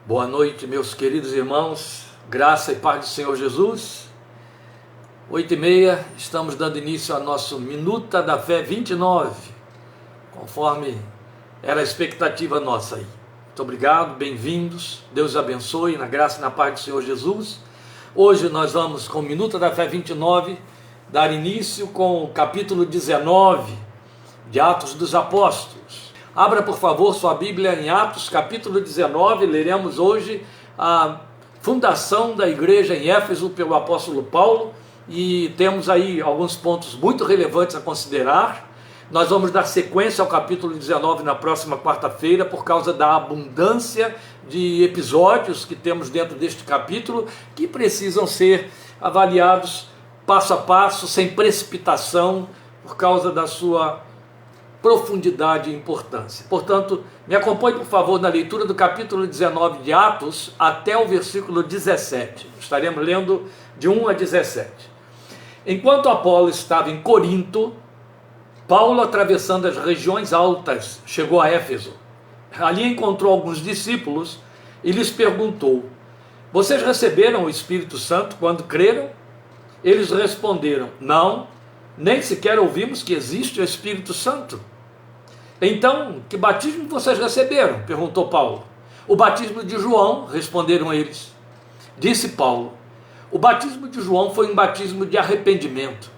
Boa noite, meus queridos irmãos, graça e paz do Senhor Jesus. 8h30, estamos dando início ao nosso Minuta da Fé 29, conforme era a expectativa nossa aí. Muito obrigado, bem-vindos, Deus os abençoe, na graça e na paz do Senhor Jesus. Hoje nós vamos com o Minuta da Fé 29, dar início com o capítulo 19 de Atos dos Apóstolos. Abra, por favor, sua Bíblia em Atos, capítulo 19, leremos hoje a fundação da igreja em Éfeso pelo apóstolo Paulo, e temos aí alguns pontos muito relevantes a considerar. Nós vamos dar sequência ao capítulo 19 na próxima quarta-feira, por causa da abundância de episódios que temos dentro deste capítulo, que precisam ser avaliados passo a passo, sem precipitação, por causa da sua profundidade e importância. Portanto, me acompanhe, por favor, na leitura do capítulo 19 de Atos até o versículo 17. Estaremos lendo de 1 a 17. Enquanto Apolo estava em Corinto, Paulo, atravessando as regiões altas, chegou a Éfeso. Ali encontrou alguns discípulos e lhes perguntou: vocês receberam o Espírito Santo quando creram? Eles responderam: não, nem sequer ouvimos que existe o Espírito Santo. Então, que batismo vocês receberam? Perguntou Paulo. O batismo de João, responderam eles. Disse Paulo: o batismo de João foi um batismo de arrependimento.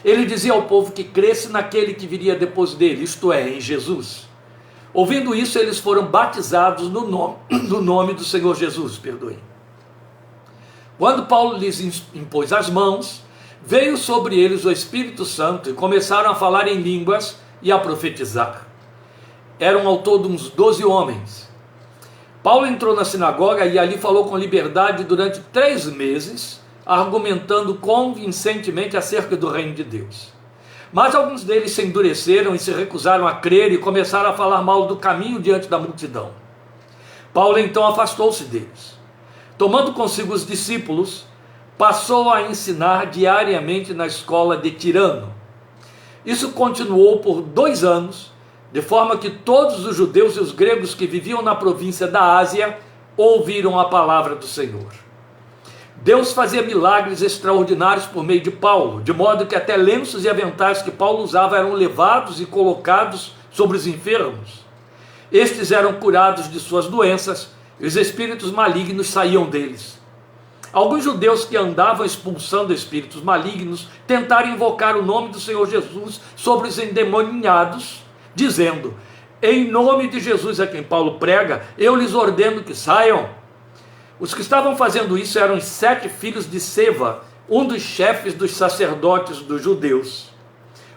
Ele dizia ao povo que cresce naquele que viria depois dele, isto é, em Jesus. Ouvindo isso, eles foram batizados no nome do Senhor Jesus, perdoe. Quando Paulo lhes impôs as mãos, veio sobre eles o Espírito Santo e começaram a falar em línguas e a profetizar. Eram ao todo uns 12 homens. Paulo entrou na sinagoga e ali falou com liberdade durante 3 meses, argumentando convincentemente acerca do reino de Deus. Mas alguns deles se endureceram e se recusaram a crer e começaram a falar mal do caminho diante da multidão. Paulo então afastou-se deles. Tomando consigo os discípulos, passou a ensinar diariamente na escola de Tirano. Isso continuou por 2 anos, de forma que todos os judeus e os gregos que viviam na província da Ásia ouviram a palavra do Senhor. Deus fazia milagres extraordinários por meio de Paulo, de modo que até lenços e aventais que Paulo usava eram levados e colocados sobre os enfermos. Estes eram curados de suas doenças e os espíritos malignos saíam deles. Alguns judeus que andavam expulsando espíritos malignos tentaram invocar o nome do Senhor Jesus sobre os endemoniados, dizendo: em nome de Jesus a quem Paulo prega, eu lhes ordeno que saiam. Os que estavam fazendo isso eram os 7 filhos de Seva, um dos chefes dos sacerdotes dos judeus.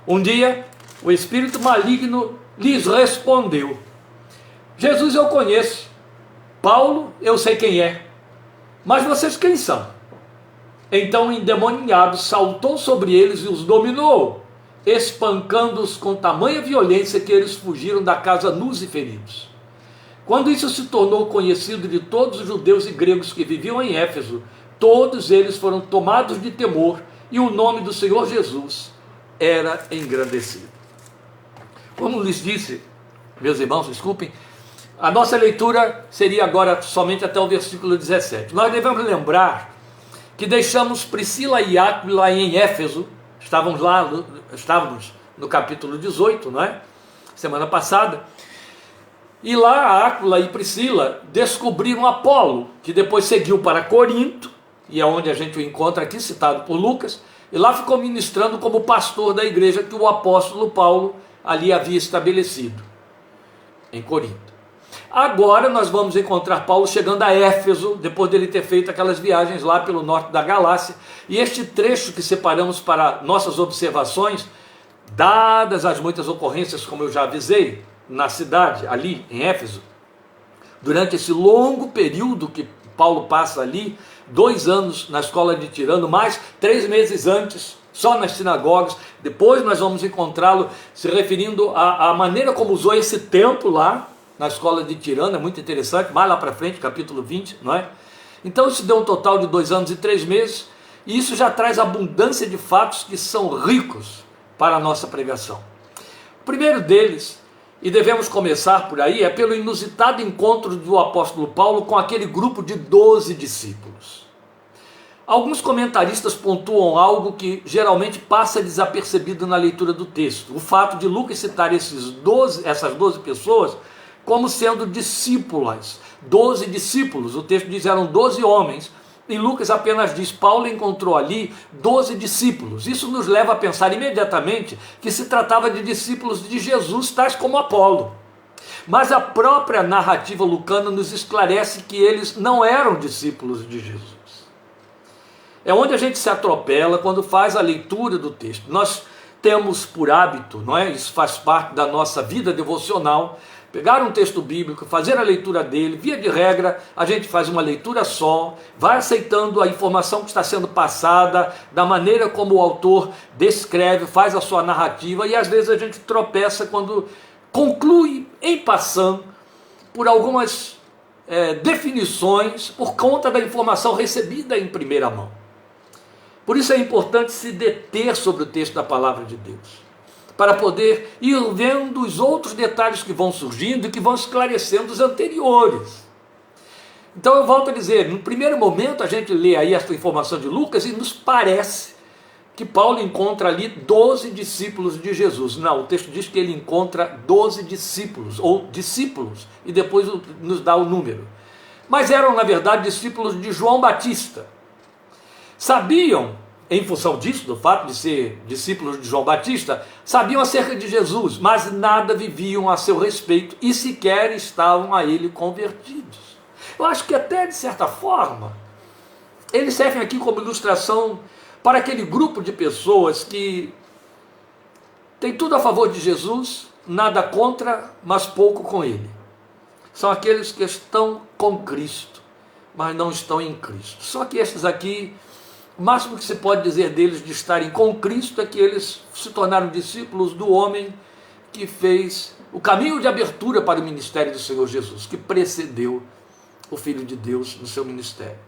Um dia, o espírito maligno lhes respondeu: Jesus eu conheço, Paulo eu sei quem é, mas vocês quem são? Então o endemoniado saltou sobre eles e os dominou, espancando-os com tamanha violência que eles fugiram da casa nus e feridos. Quando isso se tornou conhecido de todos os judeus e gregos que viviam em Éfeso, todos eles foram tomados de temor e o nome do Senhor Jesus era engrandecido. Como lhes disse, meus irmãos, desculpem, a nossa leitura seria agora somente até o versículo 17. Nós devemos lembrar que deixamos Priscila e Áquila em Éfeso. Estávamos no capítulo 18, não é? Semana passada. E lá Áquila e Priscila descobriram Apolo, que depois seguiu para Corinto, e é onde a gente o encontra aqui, citado por Lucas, e lá ficou ministrando como pastor da igreja que o apóstolo Paulo ali havia estabelecido, em Corinto. Agora nós vamos encontrar Paulo chegando a Éfeso, depois dele ter feito aquelas viagens lá pelo norte da Galácia, e este trecho que separamos para nossas observações, dadas as muitas ocorrências, como eu já avisei, na cidade, ali em Éfeso, durante esse longo período que Paulo passa ali, 2 anos na escola de Tirano, mais 3 meses antes, só nas sinagogas. Depois nós vamos encontrá-lo se referindo à maneira como usou esse tempo lá, na escola de Tirano, é muito interessante, mais lá para frente, capítulo 20, não é? Então isso deu um total de 2 anos e 3 meses, e isso já traz abundância de fatos que são ricos para a nossa pregação. O primeiro deles e devemos começar por aí, é pelo inusitado encontro do apóstolo Paulo com aquele grupo de 12 discípulos. Alguns comentaristas pontuam algo que geralmente passa desapercebido na leitura do texto: o fato de Lucas citar essas 12 pessoas como sendo discípulas, 12 discípulos. O texto diz eram 12 homens, e Lucas apenas diz: Paulo encontrou ali 12 discípulos. Isso nos leva a pensar imediatamente que se tratava de discípulos de Jesus, tais como Apolo. Mas a própria narrativa lucana nos esclarece que eles não eram discípulos de Jesus. É onde a gente se atropela quando faz a leitura do texto. Nós temos por hábito, não é? Isso faz parte da nossa vida devocional, pegar um texto bíblico, fazer a leitura dele, via de regra, a gente faz uma leitura só, vai aceitando a informação que está sendo passada, da maneira como o autor descreve, faz a sua narrativa, e às vezes a gente tropeça quando conclui, em passant, por algumas definições, por conta da informação recebida em primeira mão. Por isso é importante se deter sobre o texto da palavra de Deus, para poder ir vendo os outros detalhes que vão surgindo e que vão esclarecendo os anteriores. Então eu volto a dizer, no primeiro momento a gente lê aí esta informação de Lucas e nos parece que Paulo encontra ali 12 discípulos de Jesus. Não, o texto diz que ele encontra 12 discípulos, ou discípulos, e depois nos dá o número. Mas eram, na verdade, discípulos de João Batista. Sabiam, em função disso, do fato de ser discípulos de João Batista, sabiam acerca de Jesus, mas nada viviam a seu respeito e sequer estavam a ele convertidos. Eu acho que até, de certa forma, eles servem aqui como ilustração para aquele grupo de pessoas que tem tudo a favor de Jesus, nada contra, mas pouco com ele. São aqueles que estão com Cristo, mas não estão em Cristo. Só que esses aqui, o máximo que se pode dizer deles de estarem com Cristo é que eles se tornaram discípulos do homem que fez o caminho de abertura para o ministério do Senhor Jesus, que precedeu o Filho de Deus no seu ministério.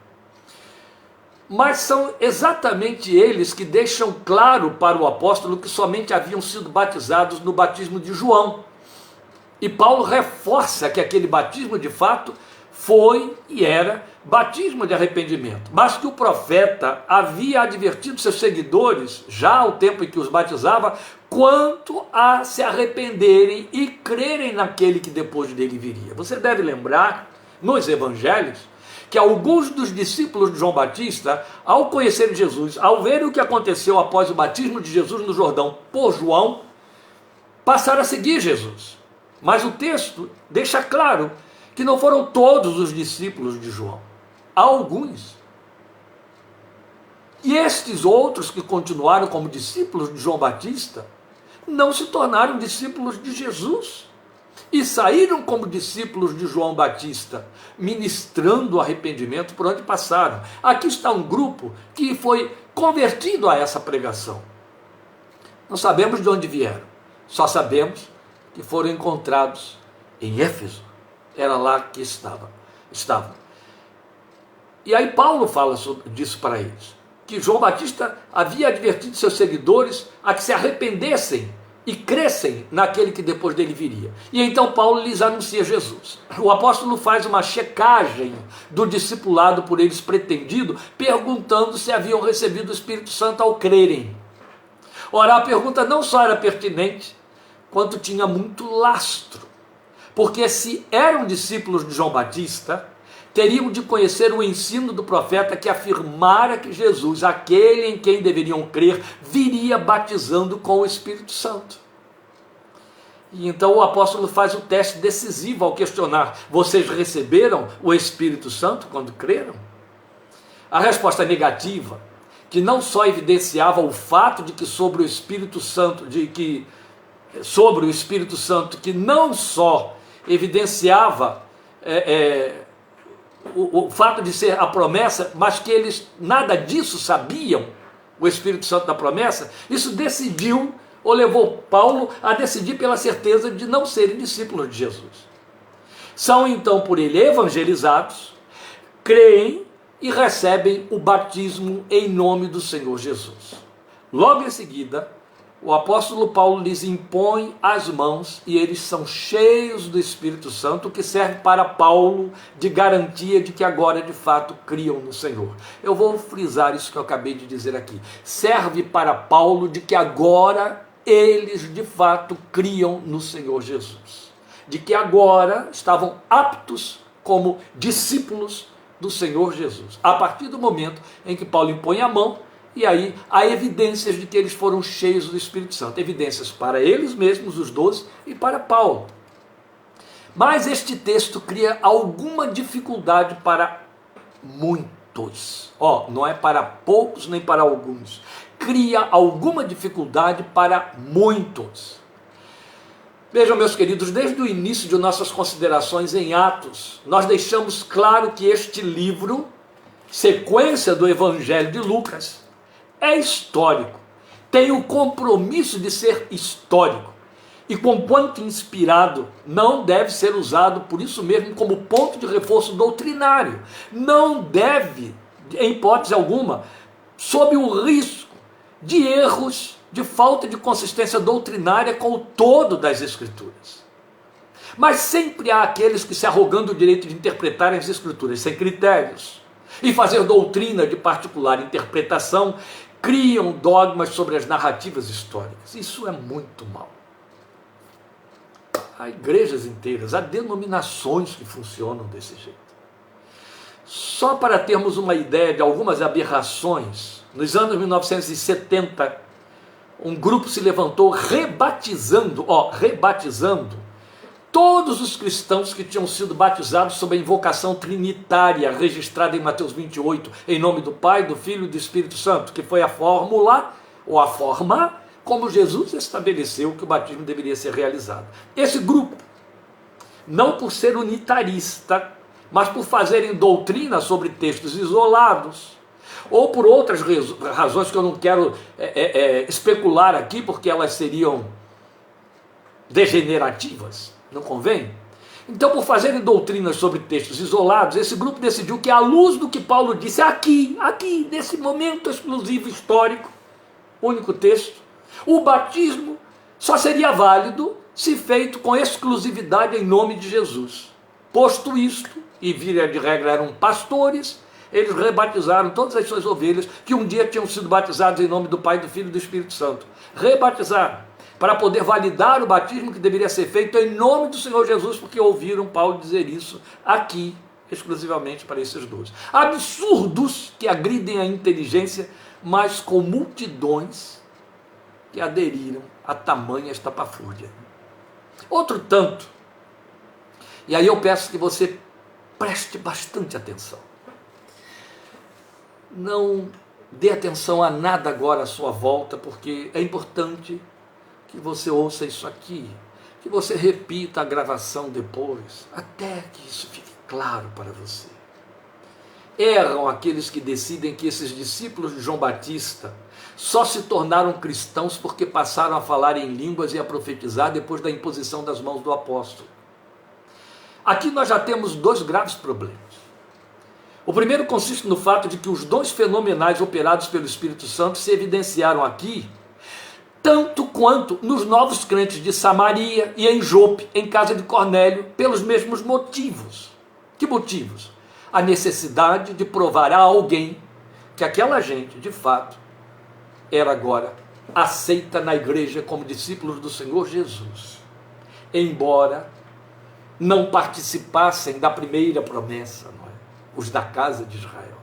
Mas são exatamente eles que deixam claro para o apóstolo que somente haviam sido batizados no batismo de João. E Paulo reforça que aquele batismo de fato foi e era batismo de arrependimento, mas que o profeta havia advertido seus seguidores, já ao tempo em que os batizava, quanto a se arrependerem e crerem naquele que depois dele viria. Você deve lembrar, nos evangelhos, que alguns dos discípulos de João Batista, ao conhecerem Jesus, ao verem o que aconteceu após o batismo de Jesus no Jordão por João, passaram a seguir Jesus. Mas o texto deixa claro que não foram todos os discípulos de João, há alguns. E estes outros que continuaram como discípulos de João Batista, não se tornaram discípulos de Jesus, e saíram como discípulos de João Batista, ministrando o arrependimento por onde passaram. Aqui está um grupo que foi convertido a essa pregação. Não sabemos de onde vieram, só sabemos que foram encontrados em Éfeso. Era lá que estavam. E aí Paulo fala disso para eles, que João Batista havia advertido seus seguidores a que se arrependessem e crescem naquele que depois dele viria. E então Paulo lhes anuncia Jesus. O apóstolo faz uma checagem do discipulado por eles pretendido, perguntando se haviam recebido o Espírito Santo ao crerem. Ora, a pergunta não só era pertinente, quanto tinha muito lastro. Porque se eram discípulos de João Batista, teriam de conhecer o ensino do profeta que afirmara que Jesus, aquele em quem deveriam crer, viria batizando com o Espírito Santo. E então o apóstolo faz o teste decisivo ao questionar: vocês receberam o Espírito Santo quando creram? A resposta negativa, que não só evidenciava o fato de que sobre o Espírito Santo, que não só evidenciava o fato de ser a promessa, mas que eles nada disso sabiam, o Espírito Santo da promessa, isso decidiu, ou levou Paulo a decidir pela certeza de não serem discípulos de Jesus. São então por ele evangelizados, creem e recebem o batismo em nome do Senhor Jesus. Logo em seguida, o apóstolo Paulo lhes impõe as mãos e eles são cheios do Espírito Santo, o que serve para Paulo de garantia de que agora de fato criam no Senhor. Eu vou frisar isso que eu acabei de dizer aqui. Serve para Paulo de que agora eles de fato criam no Senhor Jesus. De que agora estavam aptos como discípulos do Senhor Jesus. A partir do momento em que Paulo impõe a mão, e aí há evidências de que eles foram cheios do Espírito Santo. Evidências para eles mesmos, os 12, e para Paulo. Mas este texto cria alguma dificuldade para muitos. Não é para poucos nem para alguns. Cria alguma dificuldade para muitos. Vejam, meus queridos, desde o início de nossas considerações em Atos, nós deixamos claro que este livro, sequência do Evangelho de Lucas, é histórico, tem o compromisso de ser histórico, e conquanto inspirado, não deve ser usado por isso mesmo como ponto de reforço doutrinário, não deve, em hipótese alguma, sob o risco de erros, de falta de consistência doutrinária com o todo das Escrituras. Mas sempre há aqueles que, se arrogando o direito de interpretar as Escrituras sem critérios e fazer doutrina de particular interpretação, criam dogmas sobre as narrativas históricas. Isso é muito mal. Há igrejas inteiras, há denominações que funcionam desse jeito. Só para termos uma ideia de algumas aberrações, nos anos 1970, um grupo se levantou rebatizando todos os cristãos que tinham sido batizados sob a invocação trinitária registrada em Mateus 28, em nome do Pai, do Filho e do Espírito Santo, que foi a fórmula, ou a forma, como Jesus estabeleceu que o batismo deveria ser realizado. Esse grupo, não por ser unitarista, mas por fazerem doutrina sobre textos isolados, ou por outras razões que eu não quero especular aqui, porque elas seriam degenerativas, não convém? Então, por fazerem doutrinas sobre textos isolados, esse grupo decidiu que, à luz do que Paulo disse aqui, nesse momento exclusivo histórico, único texto, o batismo só seria válido se feito com exclusividade em nome de Jesus. Posto isto, e via de regra eram pastores, eles rebatizaram todas as suas ovelhas que um dia tinham sido batizadas em nome do Pai, do Filho e do Espírito Santo. Rebatizaram, para poder validar o batismo que deveria ser feito em nome do Senhor Jesus, porque ouviram Paulo dizer isso aqui, exclusivamente para esses 12. Absurdos que agridem a inteligência, mas com multidões que aderiram a tamanha estapafúrdia. Outro tanto, e aí eu peço que você preste bastante atenção. Não dê atenção a nada agora à sua volta, porque é importante que você ouça isso aqui, que você repita a gravação depois, até que isso fique claro para você. Erram aqueles que decidem que esses discípulos de João Batista só se tornaram cristãos porque passaram a falar em línguas e a profetizar depois da imposição das mãos do apóstolo. Aqui nós já temos 2 graves problemas. O primeiro consiste no fato de que os dons fenomenais operados pelo Espírito Santo se evidenciaram aqui, tanto quanto nos novos crentes de Samaria e em Jope, em casa de Cornélio, pelos mesmos motivos. Que motivos? A necessidade de provar a alguém que aquela gente, de fato, era agora aceita na igreja como discípulos do Senhor Jesus, embora não participassem da primeira promessa, não é? Os da casa de Israel.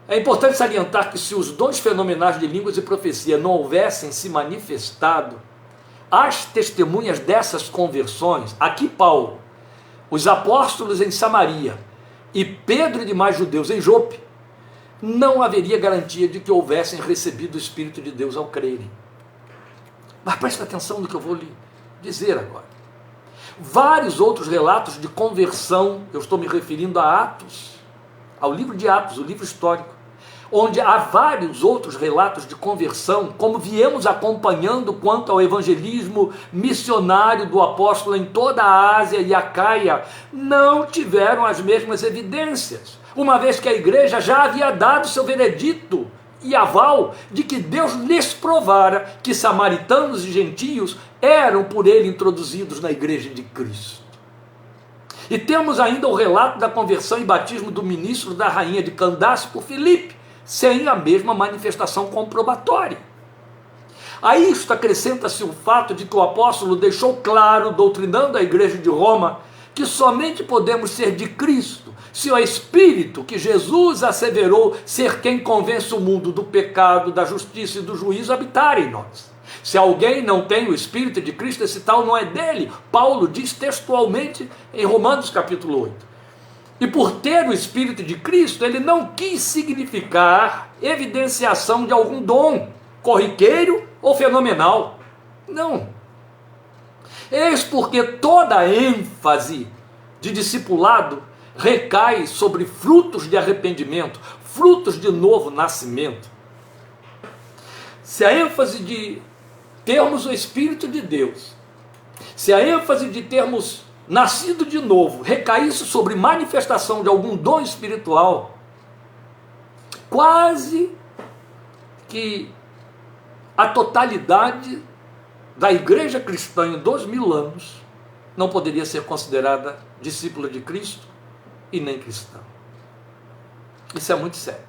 É importante salientar que se os dons fenomenais de línguas e profecia não houvessem se manifestado, as testemunhas dessas conversões, aqui Paulo, os apóstolos em Samaria e Pedro e demais judeus em Jope, não haveria garantia de que houvessem recebido o Espírito de Deus ao crerem. Mas preste atenção no que eu vou lhe dizer agora. Vários outros relatos de conversão, eu estou me referindo a Atos, ao livro de Atos, o livro histórico, onde há vários outros relatos de conversão, como viemos acompanhando quanto ao evangelismo missionário do apóstolo em toda a Ásia e Acaia, não tiveram as mesmas evidências, uma vez que a igreja já havia dado seu veredito e aval de que Deus lhes provara que samaritanos e gentios eram por ele introduzidos na igreja de Cristo. E temos ainda o relato da conversão e batismo do ministro da rainha de Candace por Filipe, sem a mesma manifestação comprobatória. A isto acrescenta-se o fato de que o apóstolo deixou claro, doutrinando a igreja de Roma, que somente podemos ser de Cristo se o Espírito que Jesus asseverou ser quem convence o mundo do pecado, da justiça e do juízo habitar em nós. Se alguém não tem o Espírito de Cristo, esse tal não é dele. Paulo diz textualmente em Romanos capítulo 8. E por ter o Espírito de Cristo, ele não quis significar evidenciação de algum dom, corriqueiro ou fenomenal. Não. Eis porque toda a ênfase de discipulado recai sobre frutos de arrependimento, frutos de novo nascimento. Se a ênfase de termos o Espírito de Deus, se a ênfase de termos nascido de novo recaísse sobre manifestação de algum dom espiritual, quase que a totalidade da igreja cristã em 2000 anos não poderia ser considerada discípula de Cristo e nem cristã. Isso é muito sério.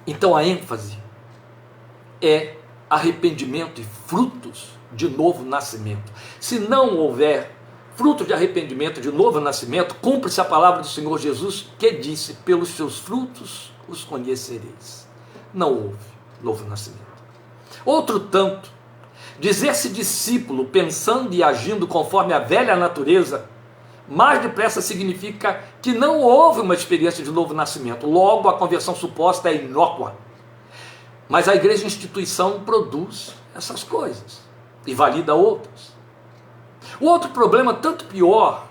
Então a ênfase é arrependimento e frutos de novo nascimento. Se não houver frutos de arrependimento de novo nascimento, cumpre-se a palavra do Senhor Jesus, que disse: pelos seus frutos os conhecereis. Não houve novo nascimento. Outro tanto, dizer-se discípulo pensando e agindo conforme a velha natureza, mais depressa significa que não houve uma experiência de novo nascimento. Logo, a conversão suposta é inócua. Mas a igreja instituição produz essas coisas e valida outras. O outro problema, tanto pior,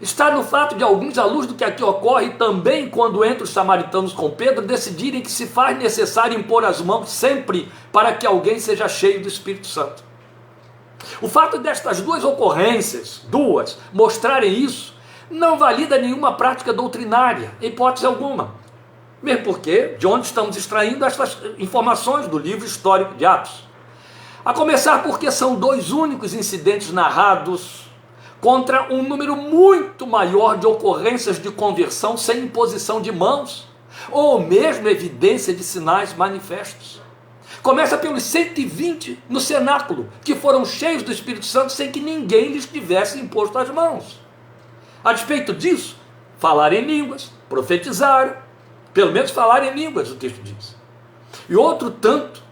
está no fato de alguns, à luz do que aqui ocorre, também quando entre os samaritanos com Pedro, decidirem que se faz necessário impor as mãos sempre para que alguém seja cheio do Espírito Santo. O fato destas duas ocorrências, mostrarem isso, não valida nenhuma prática doutrinária, em hipótese alguma. Mesmo porque, de onde estamos extraindo estas informações do livro histórico de Atos? A começar porque são dois únicos incidentes narrados contra um número muito maior de ocorrências de conversão sem imposição de mãos, ou mesmo evidência de sinais manifestos. Começa pelos 120 no cenáculo, que foram cheios do Espírito Santo sem que ninguém lhes tivesse imposto as mãos. A despeito disso, falaram em línguas, profetizaram, pelo menos falar em línguas, o texto diz. E outro tanto,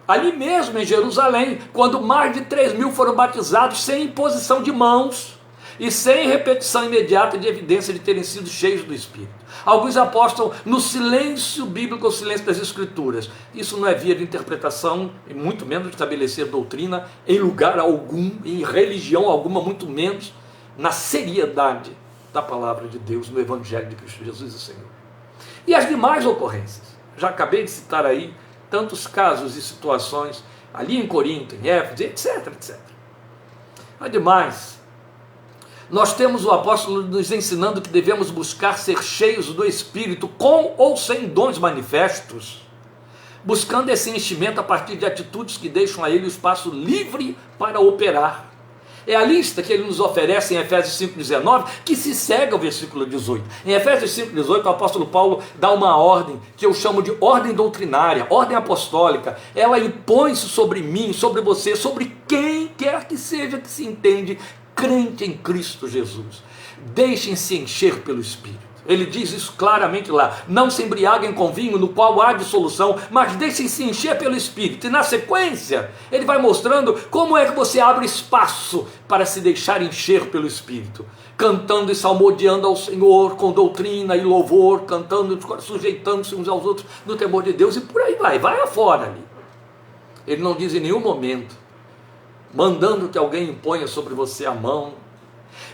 ali mesmo em Jerusalém, quando mais de 3.000 foram batizados sem imposição de mãos e sem repetição imediata de evidência de terem sido cheios do Espírito. Alguns apostam no silêncio bíblico, o silêncio das Escrituras. Isso não é via de interpretação, e muito menos de estabelecer doutrina em lugar algum, em religião alguma, muito menos na seriedade da palavra de Deus, no Evangelho de Cristo Jesus, o Senhor. E as demais ocorrências, já acabei de citar aí tantos casos e situações ali em Corinto, em Éfeso, etc, etc. Ademais, nós temos o apóstolo nos ensinando que devemos buscar ser cheios do Espírito com ou sem dons manifestos, buscando esse enchimento a partir de atitudes que deixam a ele o espaço livre para operar. É a lista que ele nos oferece em Efésios 5,19, que se segue ao versículo 18. Em Efésios 5,18, o apóstolo Paulo dá uma ordem, que eu chamo de ordem doutrinária, ordem apostólica. Ela impõe-se sobre mim, sobre você, sobre quem quer que seja que se entende crente em Cristo Jesus. Deixem-se encher pelo Espírito. Ele diz isso claramente lá: não se embriaguem com vinho no qual há dissolução, mas deixem-se encher pelo Espírito. E na sequência, ele vai mostrando como é que você abre espaço para se deixar encher pelo Espírito. Cantando e salmodiando ao Senhor com doutrina e louvor, cantando, sujeitando-se uns aos outros no temor de Deus, e por aí vai afora ali. Ele não diz em nenhum momento, mandando que alguém imponha sobre você a mão.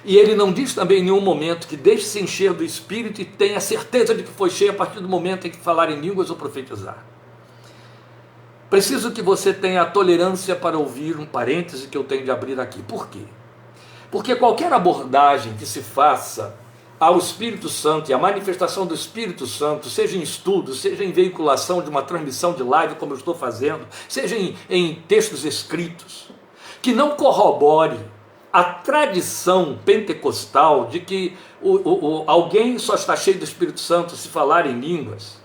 E ele não diz também em nenhum momento que deixe-se encher do Espírito e tenha certeza de que foi cheio a partir do momento em que falar em línguas ou profetizar. Preciso que você tenha a tolerância para ouvir um parêntese que eu tenho de abrir aqui. Por quê? Porque qualquer abordagem que se faça ao Espírito Santo e a manifestação do Espírito Santo, seja em estudo, seja em veiculação de uma transmissão de live, como eu estou fazendo, seja em textos escritos, que não corrobore a tradição pentecostal de que alguém só está cheio do Espírito Santo se falar em línguas,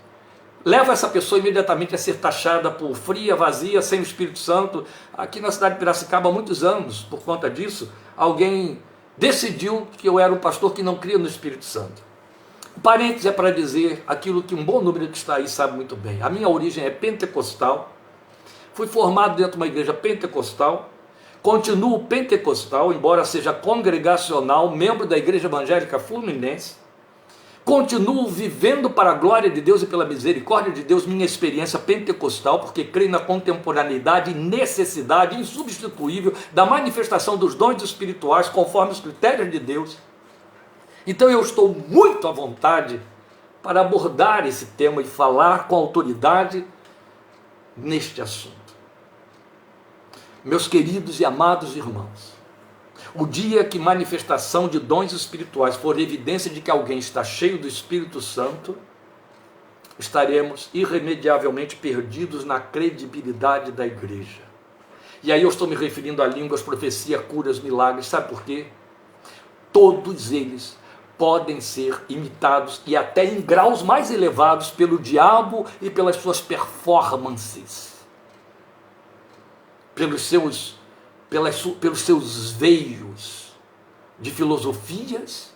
leva essa pessoa imediatamente a ser taxada por fria, vazia, sem o Espírito Santo. Aqui na cidade de Piracicaba, há muitos anos, por conta disso, alguém decidiu que eu era um pastor que não cria no Espírito Santo. O parênteses é para dizer aquilo que um bom número que está aí sabe muito bem. A minha origem é pentecostal, fui formado dentro de uma igreja pentecostal, continuo pentecostal, embora seja congregacional, membro da Igreja Evangélica Fluminense, continuo vivendo para a glória de Deus e pela misericórdia de Deus minha experiência pentecostal, porque creio na contemporaneidade e necessidade insubstituível da manifestação dos dons espirituais conforme os critérios de Deus. Então eu estou muito à vontade para abordar esse tema e falar com autoridade neste assunto. Meus queridos e amados irmãos, o dia que manifestação de dons espirituais for evidência de que alguém está cheio do Espírito Santo, estaremos irremediavelmente perdidos na credibilidade da igreja. E aí eu estou me referindo a línguas, profecia, curas, milagres. Sabe por quê? Todos eles podem ser imitados, e até em graus mais elevados, pelo diabo e pelas suas performances, pelos seus veios de filosofias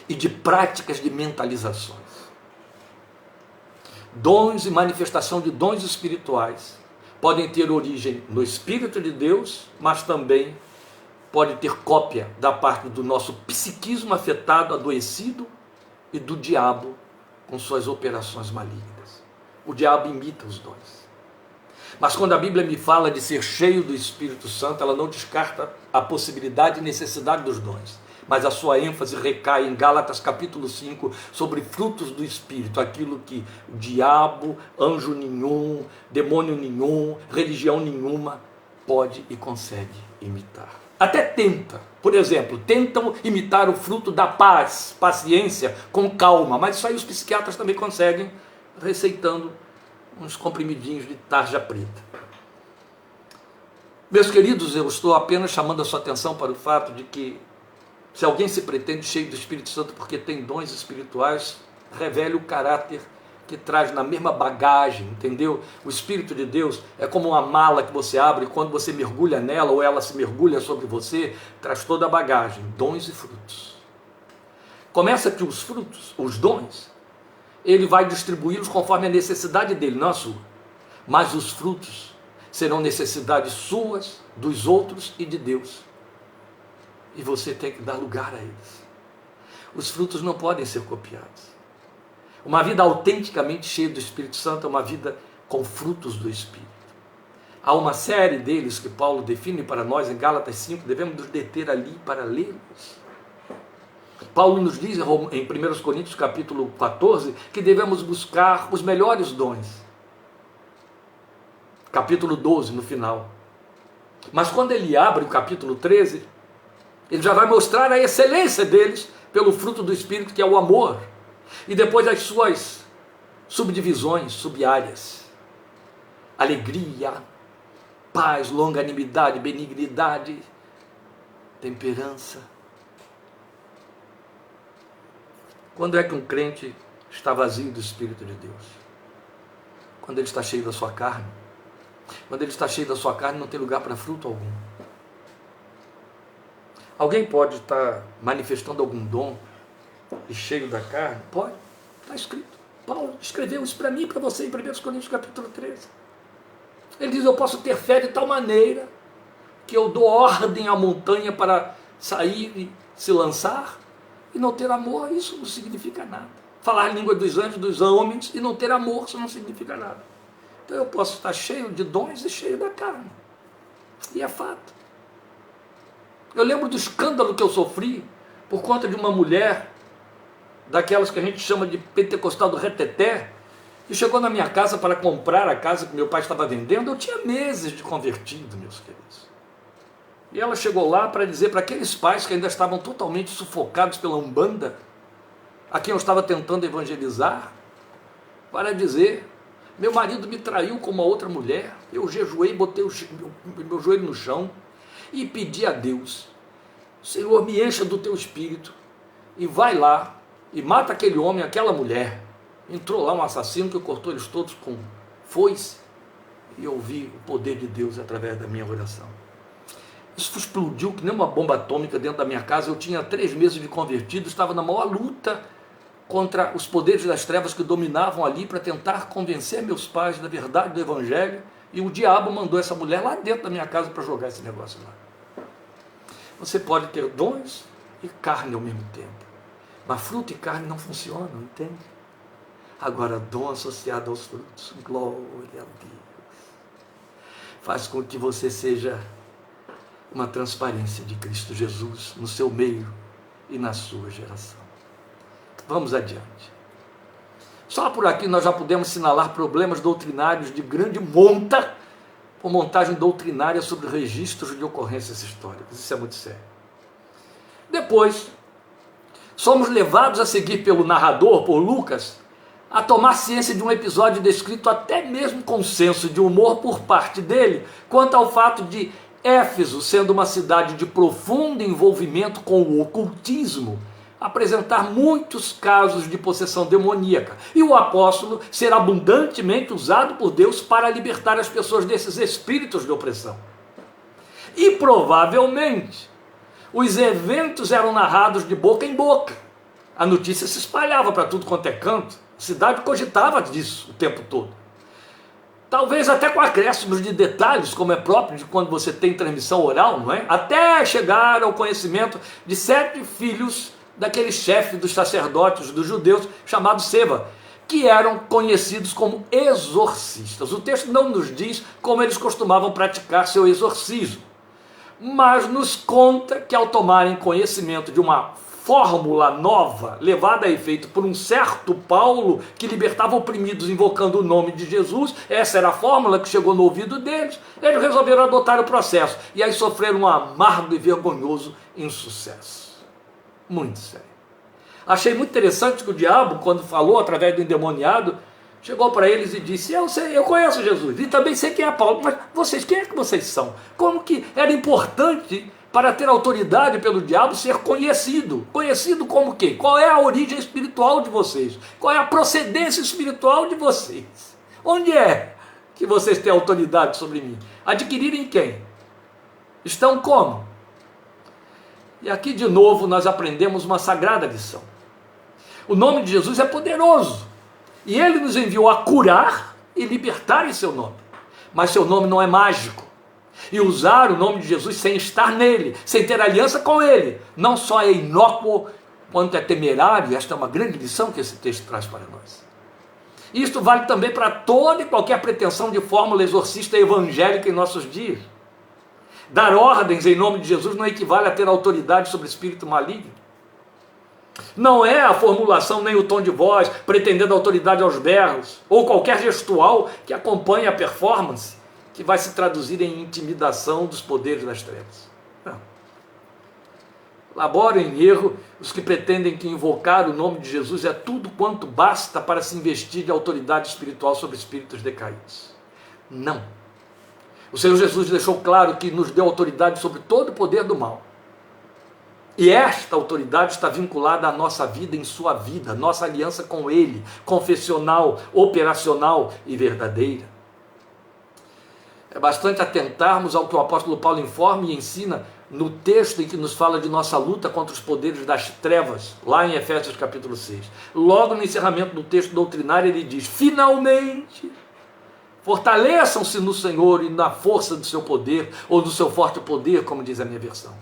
e de práticas de mentalizações. Dons e manifestação de dons espirituais podem ter origem no Espírito de Deus, mas também pode ter cópia da parte do nosso psiquismo afetado, adoecido, e do diabo com suas operações malignas. O diabo imita os dons. Mas quando a Bíblia me fala de ser cheio do Espírito Santo, ela não descarta a possibilidade e necessidade dos dons. Mas a sua ênfase recai em Gálatas capítulo 5, sobre frutos do Espírito, aquilo que o diabo, anjo nenhum, demônio nenhum, religião nenhuma pode e consegue imitar. Até tenta, por exemplo, tentam imitar o fruto da paz, paciência, com calma, mas isso aí os psiquiatras também conseguem, receitando uns comprimidinhos de tarja preta. Meus queridos, eu estou apenas chamando a sua atenção para o fato de que, se alguém se pretende cheio do Espírito Santo porque tem dons espirituais, revele o caráter que traz na mesma bagagem, entendeu? O Espírito de Deus é como uma mala que você abre, e quando você mergulha nela, ou ela se mergulha sobre você, traz toda a bagagem, dons e frutos. Começa que os frutos, os dons, ele vai distribuí-los conforme a necessidade dele, não a sua. Mas os frutos serão necessidades suas, dos outros e de Deus. E você tem que dar lugar a eles. Os frutos não podem ser copiados. Uma vida autenticamente cheia do Espírito Santo é uma vida com frutos do Espírito. Há uma série deles que Paulo define para nós em Gálatas 5, devemos nos deter ali para lê-los. Paulo nos diz em 1 Coríntios capítulo 14 que devemos buscar os melhores dons. Capítulo 12 no final. Mas quando ele abre o capítulo 13, ele já vai mostrar a excelência deles pelo fruto do Espírito, que é o amor. E depois as suas subdivisões, sub-áreas. Alegria, paz, longanimidade, benignidade, temperança. Quando é que um crente está vazio do Espírito de Deus? Quando ele está cheio da sua carne. Quando ele está cheio da sua carne, não tem lugar para fruto algum. Alguém pode estar manifestando algum dom e cheio da carne? Pode, está escrito. Paulo escreveu isso para mim e para você em 1 Coríntios capítulo 13. Ele diz: eu posso ter fé de tal maneira que eu dou ordem à montanha para sair e se lançar, e não ter amor, isso não significa nada. Falar a língua dos anjos, dos homens, e não ter amor, isso não significa nada. Então eu posso estar cheio de dons e cheio da carne. E é fato. Eu lembro do escândalo que eu sofri por conta de uma mulher, daquelas que a gente chama de pentecostal do reteté, que chegou na minha casa para comprar a casa que meu pai estava vendendo. Eu tinha meses de convertido, meus queridos. E ela chegou lá para dizer para aqueles pais que ainda estavam totalmente sufocados pela Umbanda, a quem eu estava tentando evangelizar, para dizer: meu marido me traiu com uma outra mulher. Eu jejuei, botei meu joelho no chão e pedi a Deus: Senhor, me encha do teu espírito e vai lá e mata aquele homem, aquela mulher. Entrou lá um assassino que cortou eles todos com foice, e eu vi o poder de Deus através da minha oração. Isso explodiu que nem uma bomba atômica dentro da minha casa. Eu tinha 3 meses de convertido, estava na maior luta contra os poderes das trevas que dominavam ali para tentar convencer meus pais da verdade do Evangelho, e o diabo mandou essa mulher lá dentro da minha casa para jogar esse negócio lá. Você pode ter dons e carne ao mesmo tempo, mas fruto e carne não funcionam, entende? Agora, dom associado aos frutos, glória a Deus, faz com que você seja uma transparência de Cristo Jesus no seu meio e na sua geração. Vamos adiante. Só por aqui nós já podemos assinalar problemas doutrinários de grande monta, por montagem doutrinária sobre registros de ocorrências históricas. Isso é muito sério. Depois, somos levados a seguir pelo narrador, por Lucas, a tomar ciência de um episódio descrito até mesmo com senso de humor por parte dele, quanto ao fato de Éfeso, sendo uma cidade de profundo envolvimento com o ocultismo, apresentar muitos casos de possessão demoníaca, e o apóstolo ser abundantemente usado por Deus para libertar as pessoas desses espíritos de opressão. E provavelmente os eventos eram narrados de boca em boca. A notícia se espalhava para tudo quanto é canto. A cidade cogitava disso o tempo todo. Talvez até com acréscimos de detalhes, como é próprio de quando você tem transmissão oral, não é? Até chegar ao conhecimento de 7 filhos daquele chefe dos sacerdotes dos judeus, chamado Seba, que eram conhecidos como exorcistas. O texto não nos diz como eles costumavam praticar seu exorcismo, mas nos conta que, ao tomarem conhecimento de uma fórmula nova, levada a efeito por um certo Paulo, que libertava oprimidos invocando o nome de Jesus, essa era a fórmula que chegou no ouvido deles, eles resolveram adotar o processo, e aí sofreram um amargo e vergonhoso insucesso. Muito sério. Achei muito interessante que o diabo, quando falou através do endemoniado, chegou para eles e disse: eu conheço Jesus, e também sei quem é Paulo, mas vocês, quem é que vocês são? Como que era importante para ter autoridade pelo diabo ser conhecido? Conhecido como quê? Qual é a origem espiritual de vocês? Qual é a procedência espiritual de vocês? Onde é que vocês têm autoridade sobre mim? Adquirirem quem? Estão como? E aqui de novo nós aprendemos uma sagrada lição. O nome de Jesus é poderoso, e Ele nos enviou a curar e libertar em seu nome. Mas seu nome não é mágico. E usar o nome de Jesus sem estar nele, sem ter aliança com Ele, não só é inócuo, quanto é temerário. Esta é uma grande lição que esse texto traz para nós. Isto vale também para toda e qualquer pretensão de fórmula exorcista evangélica em nossos dias. Dar ordens em nome de Jesus não equivale a ter autoridade sobre o espírito maligno. Não é a formulação nem o tom de voz, pretendendo autoridade aos berros, ou qualquer gestual que acompanhe a performance, que vai se traduzir em intimidação dos poderes das trevas. Não. Laboram em erro os que pretendem que invocar o nome de Jesus é tudo quanto basta para se investir de autoridade espiritual sobre espíritos decaídos. Não. O Senhor Jesus deixou claro que nos deu autoridade sobre todo o poder do mal. E esta autoridade está vinculada à nossa vida em sua vida, nossa aliança com Ele, confessional, operacional e verdadeira. É bastante atentarmos ao que o apóstolo Paulo informa e ensina no texto em que nos fala de nossa luta contra os poderes das trevas, lá em Efésios capítulo 6. Logo no encerramento do texto doutrinário ele diz: finalmente, fortaleçam-se no Senhor e na força do seu poder, ou do seu forte poder, como diz a minha versão.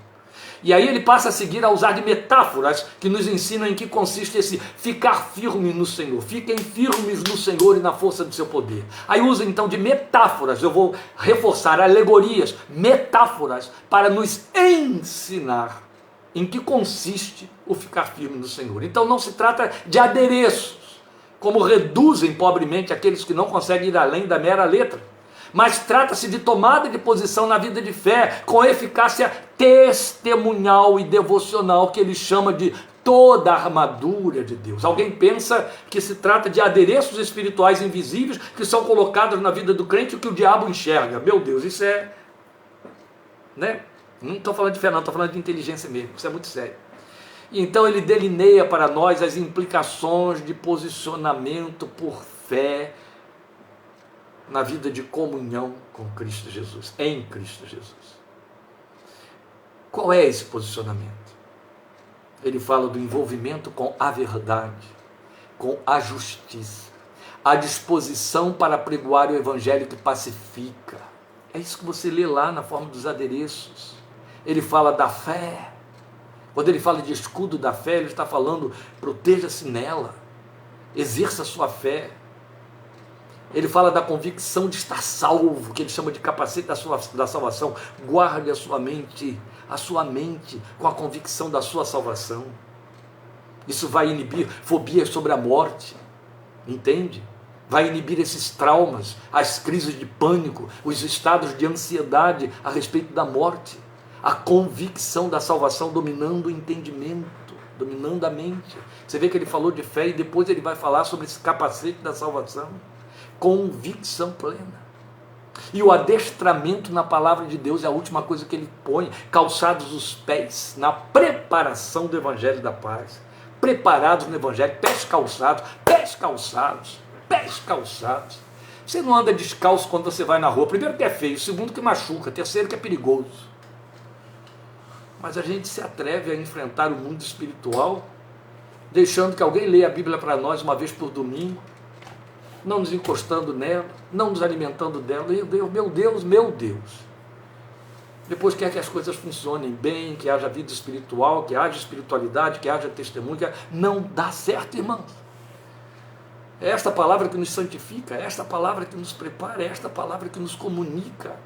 E aí ele passa a seguir a usar de metáforas que nos ensinam em que consiste esse ficar firme no Senhor. Fiquem firmes no Senhor e na força do seu poder. Aí usa então de metáforas, eu vou reforçar, alegorias, metáforas, para nos ensinar em que consiste o ficar firme no Senhor. Então não se trata de adereços, como reduzem pobremente aqueles que não conseguem ir além da mera letra. Mas trata-se de tomada de posição na vida de fé, com eficácia testemunhal e devocional, que ele chama de toda a armadura de Deus. Alguém pensa que se trata de adereços espirituais invisíveis que são colocados na vida do crente e que o diabo enxerga. Meu Deus, isso é... né? Não estou falando de fé não, estou falando de inteligência mesmo, isso é muito sério. E então ele delineia para nós as implicações de posicionamento por fé na vida de comunhão com Cristo Jesus, em Cristo Jesus. Qual é esse posicionamento? Ele fala do envolvimento com a verdade, com a justiça, a disposição para pregoar o evangelho que pacifica. É isso que você lê lá na forma dos adereços. Ele fala da fé. Quando ele fala de escudo da fé, ele está falando, proteja-se nela, exerça a sua fé. Ele fala da convicção de estar salvo, que ele chama de capacete da salvação. Guarde a sua mente com a convicção da sua salvação. Isso vai inibir fobias sobre a morte, entende? Vai inibir esses traumas, as crises de pânico, os estados de ansiedade a respeito da morte. A convicção da salvação dominando o entendimento, dominando a mente. Você vê que ele falou de fé e depois ele vai falar sobre esse capacete da salvação. Convicção plena. E o adestramento na palavra de Deus é a última coisa que ele põe, calçados os pés na preparação do evangelho da paz. Preparados no evangelho, pés calçados, pés calçados, pés calçados. Você não anda descalço quando você vai na rua. Primeiro que é feio, segundo que machuca, terceiro que é perigoso. Mas a gente se atreve a enfrentar o mundo espiritual, deixando que alguém leia a Bíblia para nós uma vez por domingo, não nos encostando nela, não nos alimentando dela. Meu Deus. Depois quer que as coisas funcionem bem, que haja vida espiritual, que haja espiritualidade, que haja testemunho. Não dá certo, irmãos. É esta palavra que nos santifica, é esta palavra que nos prepara, é esta palavra que nos comunica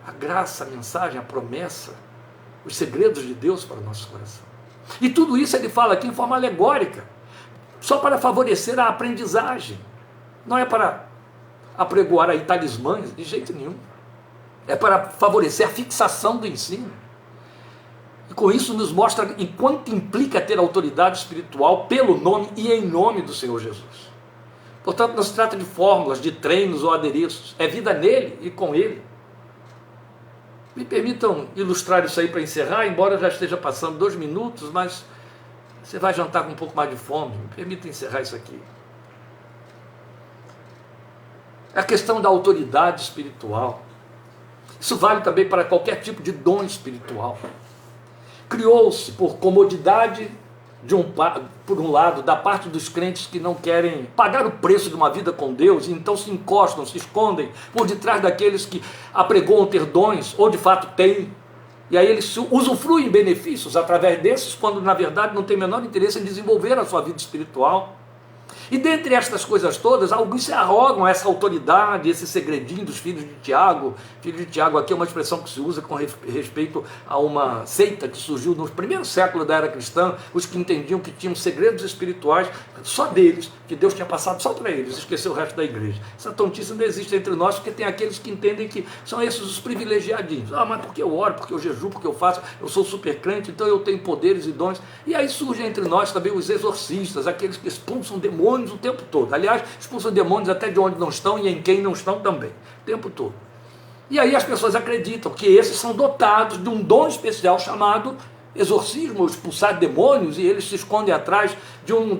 a graça, a mensagem, a promessa, os segredos de Deus para o nosso coração. E tudo isso ele fala aqui em forma alegórica, só para favorecer a aprendizagem. Não é para apregoar aí talismãs, de jeito nenhum. É para favorecer a fixação do ensino. E com isso nos mostra enquanto implica ter autoridade espiritual pelo nome e em nome do Senhor Jesus. Portanto, não se trata de fórmulas, de treinos ou adereços. É vida nele e com ele. Me permitam ilustrar isso aí para encerrar, embora eu já esteja passando 2 minutos, mas você vai jantar com um pouco mais de fome. Me permita encerrar isso aqui. É a questão da autoridade espiritual. Isso vale também para qualquer tipo de dom espiritual. Criou-se por comodidade, por um lado, da parte dos crentes que não querem pagar o preço de uma vida com Deus, e então se encostam, se escondem por detrás daqueles que apregoam ter dons, ou de fato têm, e aí eles usufruem benefícios através desses, quando na verdade não tem o menor interesse em desenvolver a sua vida espiritual. E dentre estas coisas todas, alguns se arrogam essa autoridade, esse segredinho dos filhos de Tiago. Filho de Tiago aqui é uma expressão que se usa com respeito a uma seita que surgiu no primeiro século da era cristã, os que entendiam que tinham segredos espirituais só deles, que Deus tinha passado só para eles, esqueceu o resto da igreja. Essa tontice não existe entre nós, porque tem aqueles que entendem que são esses os privilegiadinhos. Mas porque eu oro, porque eu jejuo, porque eu faço, eu sou super crente, então eu tenho poderes e dons. E aí surgem entre nós também os exorcistas, aqueles que expulsam demônios o tempo todo. Aliás, expulsam demônios até de onde não estão e em quem não estão também, o tempo todo. E aí as pessoas acreditam que esses são dotados de um dom especial chamado exorcismo, ou expulsar demônios, e eles se escondem atrás de um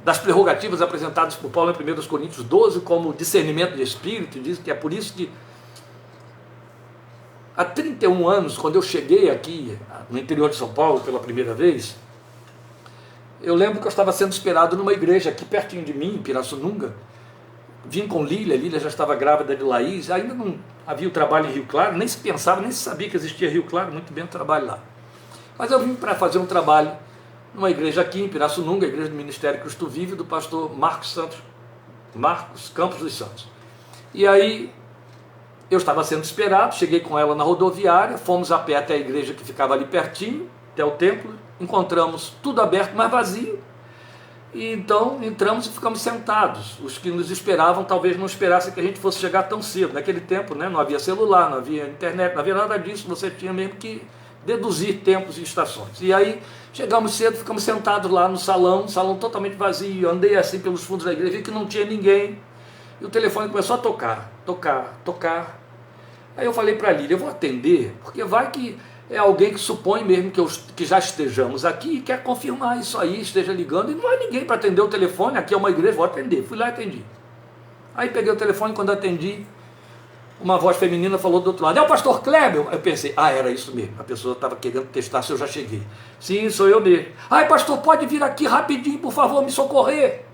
das prerrogativas apresentadas por Paulo em 1 Coríntios 12, como discernimento de espírito. Diz que é por isso que há 31 anos, quando eu cheguei aqui no interior de São Paulo pela primeira vez, eu lembro que eu estava sendo esperado numa igreja aqui pertinho de mim, em Pirassununga. Vim com Lília já estava grávida de Laís, ainda não havia o trabalho em Rio Claro, nem se pensava, nem se sabia que existia Rio Claro, muito bem o trabalho lá. Mas eu vim para fazer um trabalho numa igreja aqui em Pirassununga, a igreja do Ministério Cristo Vive, do pastor Marcos Campos dos Santos. E aí eu estava sendo esperado, cheguei com ela na rodoviária, fomos a pé até a igreja que ficava ali pertinho, até o templo, encontramos tudo aberto, mas vazio, e então entramos e ficamos sentados. Os que nos esperavam talvez não esperassem que a gente fosse chegar tão cedo. Naquele tempo, né, não havia celular, não havia internet, não havia nada disso, você tinha mesmo que deduzir tempos e estações. E aí chegamos cedo, ficamos sentados lá no salão, salão totalmente vazio, andei assim pelos fundos da igreja, vi que não tinha ninguém, e o telefone começou a tocar. Aí eu falei para a Lília, eu vou atender, porque vai que é alguém que supõe mesmo que já estejamos aqui e quer confirmar isso aí, esteja ligando, e não há ninguém para atender o telefone, aqui é uma igreja, vou atender. Fui lá e atendi. Aí peguei o telefone, quando atendi, uma voz feminina falou do outro lado, é o pastor Kleber? Eu pensei, era isso mesmo, a pessoa estava querendo testar se eu já cheguei. Sim, sou eu mesmo. Ai, pastor, pode vir aqui rapidinho, por favor, me socorrer.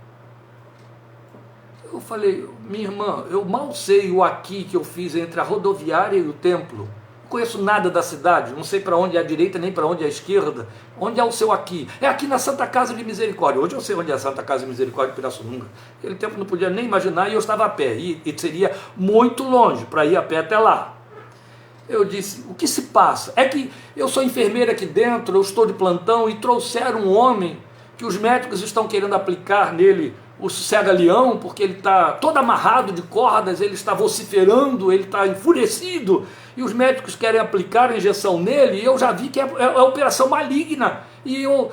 Eu falei, minha irmã, eu mal sei o aqui que eu fiz entre a rodoviária e o templo. Não conheço nada da cidade, não sei para onde é a direita nem para onde é a esquerda. Onde é o seu aqui? É aqui na Santa Casa de Misericórdia. Hoje eu sei onde é a Santa Casa de Misericórdia de Pirassununga. Naquele tempo não podia nem imaginar e eu estava a pé. E seria muito longe para ir a pé até lá. Eu disse, o que se passa? É que eu sou enfermeira aqui dentro, eu estou de plantão e trouxeram um homem que os médicos estão querendo aplicar nele o cega-leão, porque ele está todo amarrado de cordas, ele está vociferando, ele está enfurecido, e os médicos querem aplicar a injeção nele, e eu já vi que é operação maligna, e eu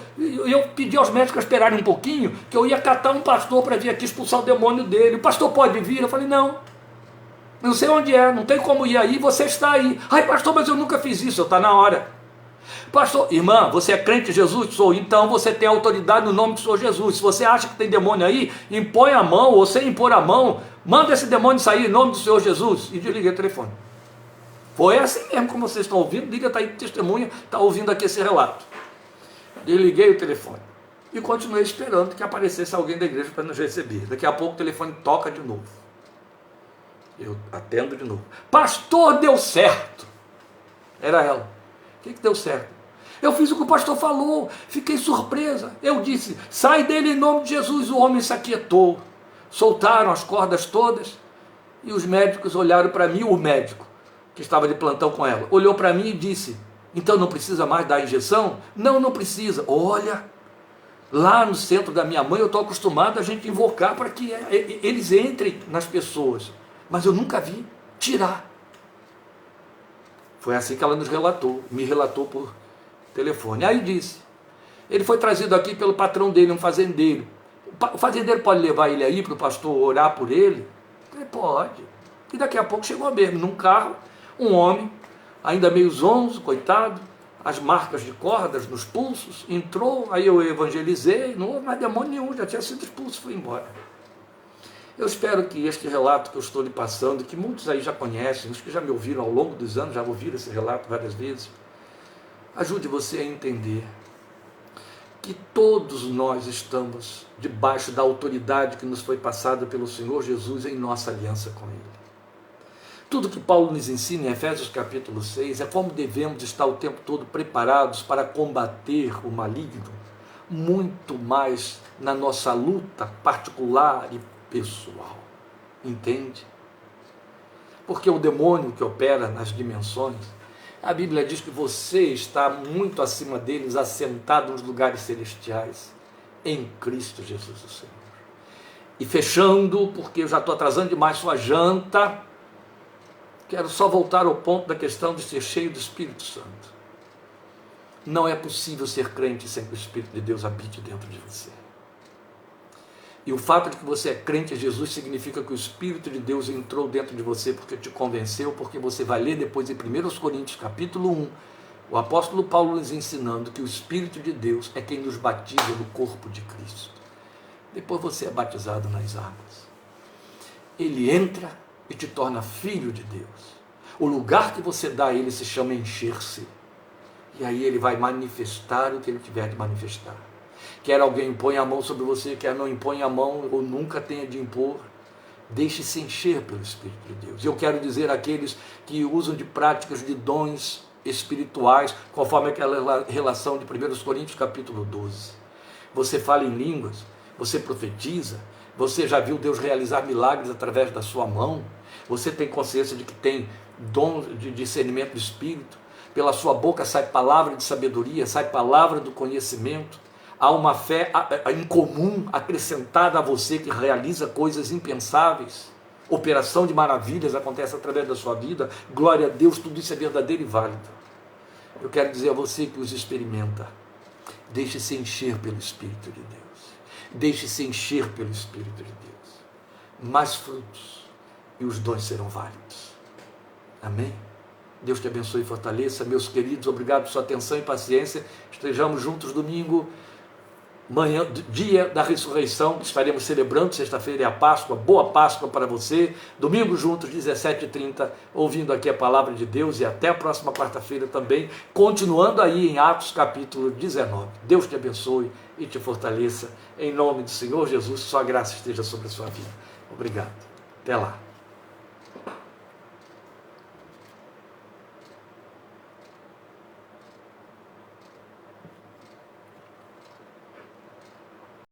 pedi aos médicos a esperarem um pouquinho, que eu ia catar um pastor para vir aqui expulsar o demônio dele. O pastor pode vir? Eu falei, não sei onde é, não tem como ir aí, você está aí. Ai, pastor, mas eu nunca fiz isso. Está na hora. Pastor, irmã, você é crente em Jesus? Sou. Então você tem autoridade no nome do Senhor Jesus. Se você acha que tem demônio aí, impõe a mão, ou sem impor a mão, manda esse demônio sair em nome do Senhor Jesus. E desliguei o telefone. Foi assim mesmo como vocês estão ouvindo. Lília está aí, testemunha, está ouvindo aqui esse relato. Desliguei o telefone e continuei esperando que aparecesse alguém da igreja para nos receber. Daqui a pouco o telefone toca de novo. Eu atendo de novo. Pastor, deu certo. Era ela. O que deu certo? Eu fiz o que o pastor falou, fiquei surpresa. Eu disse, sai dele em nome de Jesus. O homem se aquietou. Soltaram as cordas todas e os médicos olharam para mim. O médico que estava de plantão com ela olhou para mim e disse, então não precisa mais dar injeção? Não precisa. Olha, lá no centro da minha mãe eu estou acostumado a gente invocar para que eles entrem nas pessoas, mas eu nunca vi tirar. Foi assim que ela nos relatou, me relatou por telefone. Aí disse, ele foi trazido aqui pelo patrão dele, um fazendeiro. O fazendeiro pode levar ele aí para o pastor orar por ele? Ele pode. E daqui a pouco chegou mesmo, num carro, um homem, ainda meio zonzo, coitado, as marcas de cordas nos pulsos, entrou, aí eu evangelizei, não houve mais demônio nenhum, já tinha sido expulso, foi embora. Eu espero que este relato que eu estou lhe passando, que muitos aí já conhecem, os que já me ouviram ao longo dos anos, já ouviram esse relato várias vezes, ajude você a entender que todos nós estamos debaixo da autoridade que nos foi passada pelo Senhor Jesus em nossa aliança com Ele. Tudo que Paulo nos ensina em Efésios capítulo 6 é como devemos estar o tempo todo preparados para combater o maligno, muito mais na nossa luta particular e pessoal, entende? Porque o demônio que opera nas dimensões, a Bíblia diz que você está muito acima deles, assentado nos lugares celestiais, em Cristo Jesus o Senhor. E fechando, porque eu já estou atrasando demais sua janta, quero só voltar ao ponto da questão de ser cheio do Espírito Santo. Não é possível ser crente sem que o Espírito de Deus habite dentro de você. E o fato de que você é crente em Jesus significa que o Espírito de Deus entrou dentro de você porque te convenceu, porque você vai ler depois em 1 Coríntios capítulo 1, o apóstolo Paulo nos ensinando que o Espírito de Deus é quem nos batiza no corpo de Cristo. Depois você é batizado nas águas. Ele entra e te torna filho de Deus. O lugar que você dá a ele se chama encher-se. E aí ele vai manifestar o que ele tiver de manifestar. Quer alguém impõe a mão sobre você, quer não impõe a mão ou nunca tenha de impor, deixe-se encher pelo Espírito de Deus. Eu quero dizer àqueles que usam de práticas de dons espirituais, conforme aquela relação de 1 Coríntios capítulo 12. Você fala em línguas, você profetiza, você já viu Deus realizar milagres através da sua mão, você tem consciência de que tem dom de discernimento do Espírito, pela sua boca sai palavra de sabedoria, sai palavra do conhecimento. Há uma fé incomum acrescentada a você que realiza coisas impensáveis. Operação de maravilhas acontece através da sua vida. Glória a Deus, tudo isso é verdadeiro e válido. Eu quero dizer a você que os experimenta. Deixe-se encher pelo Espírito de Deus. Deixe-se encher pelo Espírito de Deus. Mais frutos e os dons serão válidos. Amém? Deus te abençoe e fortaleça. Meus queridos, obrigado por sua atenção e paciência. Estejamos juntos domingo, manhã, dia da ressurreição, estaremos celebrando. Sexta-feira é a Páscoa. Boa Páscoa para você. Domingo juntos, 17h30, ouvindo aqui a palavra de Deus, e até a próxima quarta-feira também, continuando aí em Atos capítulo 19. Deus te abençoe e te fortaleça, em nome do Senhor Jesus. Sua graça esteja sobre a sua vida. Obrigado. Até lá.